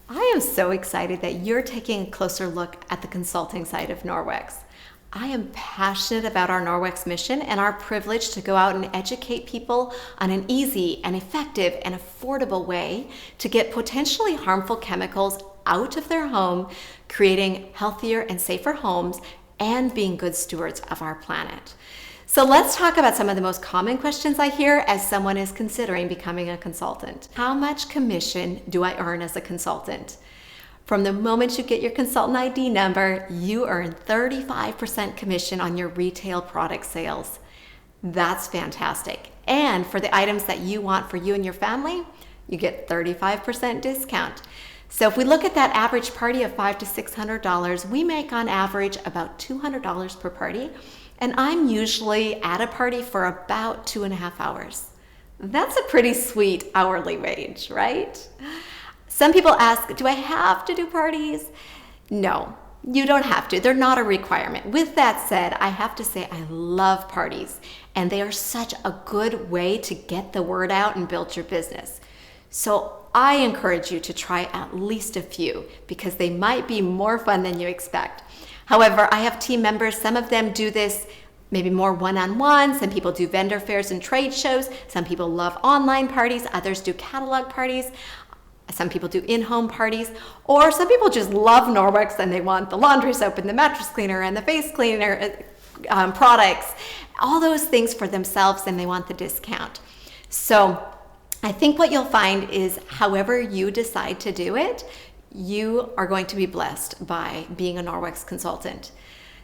I am so excited that you're taking a closer look at the consulting side of Norwex. I am passionate about our Norwex mission and our privilege to go out and educate people on an easy and effective and affordable way to get potentially harmful chemicals out of their home, creating healthier and safer homes, and being good stewards of our planet. So let's talk about some of the most common questions I hear as someone is considering becoming a consultant. How much commission do I earn as a consultant? From the moment you get your consultant ID number, you earn 35% commission on your retail product sales. That's fantastic. And for the items that you want for you and your family, you get 35% discount. So if we look at that average party of $500 to $600, we make on average about $200 per party. And I'm usually at a party for about 2.5 hours. That's a pretty sweet hourly wage, right? Some people ask, do I have to do parties? No, you don't have to. They're not a requirement. With that said, I have to say I love parties, and they are such a good way to get the word out and build your business. So I encourage you to try at least a few because they might be more fun than you expect. However, I have team members, some of them do this maybe more one-on-one, some people do vendor fairs and trade shows, some people love online parties, others do catalog parties, some people do in-home parties, or some people just love Norwex and they want the laundry soap and the mattress cleaner and the face cleaner products, all those things for themselves, and they want the discount. So I think what you'll find is however you decide to do it, you are going to be blessed by being a Norwex consultant.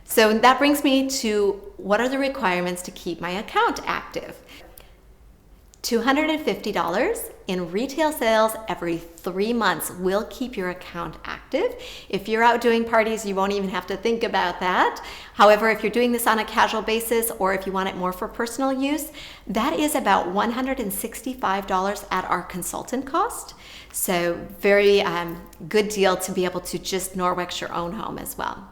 So that brings me to what are the requirements to keep my account active? $250 in retail sales every 3 months will keep your account active. If you're out doing parties, you won't even have to think about that. However, if you're doing this on a casual basis or if you want it more for personal use, that is about $165 at our consultant cost. So very good deal to be able to just Norwex your own home as well.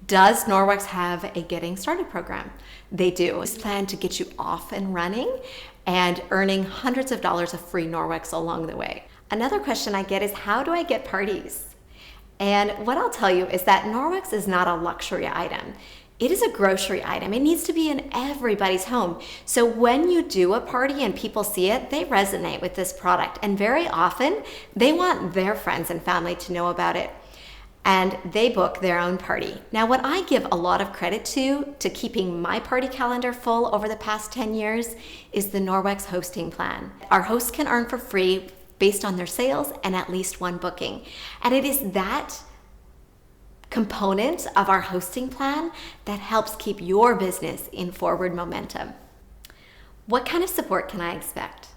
Does Norwex have a Getting Started program? They do. It's planned to get you off and running and earning hundreds of dollars of free Norwex along the way. Another question I get is, how do I get parties? And what I'll tell you is that Norwex is not a luxury item. It is a grocery item. It needs to be in everybody's home. So when you do a party and people see it, they resonate with this product. And very often, they want their friends and family to know about it. And they book their own party. Now, what I give a lot of credit to keeping my party calendar full over the past 10 years is the Norwex hosting plan. Our hosts can earn for free based on their sales and at least one booking. And it is that component of our hosting plan that helps keep your business in forward momentum. What kind of support can I expect?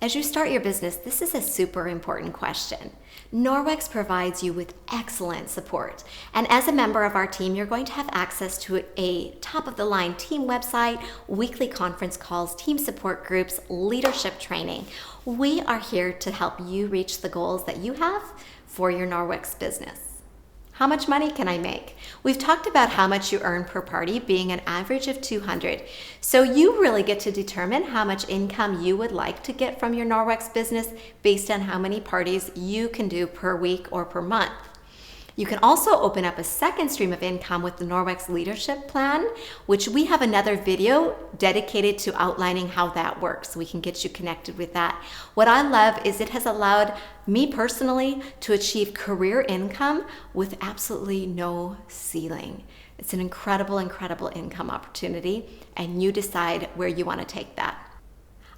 As you start your business, this is a super important question. Norwex provides you with excellent support. And as a member of our team, you're going to have access to a top-of-the-line team website, weekly conference calls, team support groups, leadership training. We are here to help you reach the goals that you have for your Norwex business. How much money can I make? We've talked about how much you earn per party being an average of $200. So you really get to determine how much income you would like to get from your Norwex business based on how many parties you can do per week or per month. You can also open up a second stream of income with the Norwex Leadership Plan, which we have another video dedicated to outlining how that works. We can get you connected with that. What I love is it has allowed me personally to achieve career income with absolutely no ceiling. It's an incredible, incredible income opportunity, and you decide where you want to take that.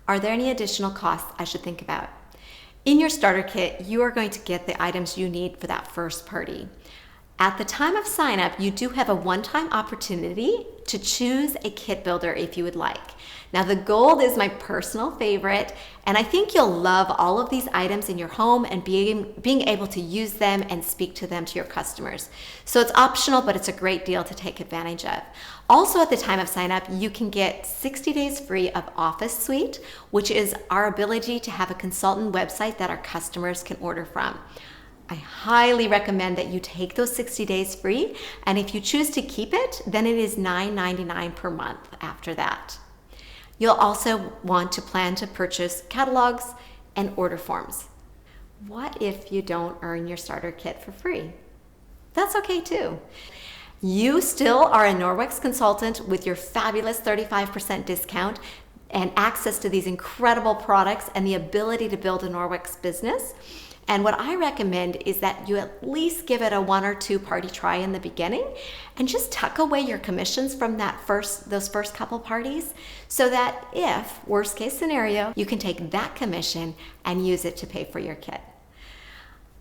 Are there any additional costs I should think about? In your starter kit, you are going to get the items you need for that first party. At the time of sign up, you do have a one-time opportunity to choose a kit builder if you would like. Now, the gold is my personal favorite, and I think you'll love all of these items in your home and being able to use them and speak to them to your customers. So it's optional, but it's a great deal to take advantage of. Also, at the time of sign up, you can get 60 days free of Office Suite, which is our ability to have a consultant website that our customers can order from. I highly recommend that you take those 60 days free, and if you choose to keep it, then it is $9.99 per month after that. You'll also want to plan to purchase catalogs and order forms. What if you don't earn your starter kit for free? That's okay too. You still are a Norwex consultant with your fabulous 35% discount and access to these incredible products and the ability to build a Norwex business. And what I recommend is that you at least give it a 1 or 2 party try in the beginning and just tuck away your commissions from those first couple parties so that if, worst case scenario, you can take that commission and use it to pay for your kit.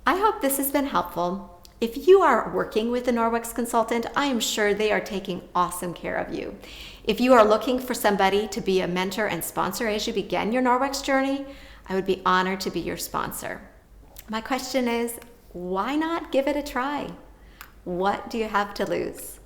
I hope this has been helpful. If you are working with a Norwex consultant, I am sure they are taking awesome care of you. If you are looking for somebody to be a mentor and sponsor as you begin your Norwex journey, I would be honored to be your sponsor. My question is, why not give it a try? What do you have to lose?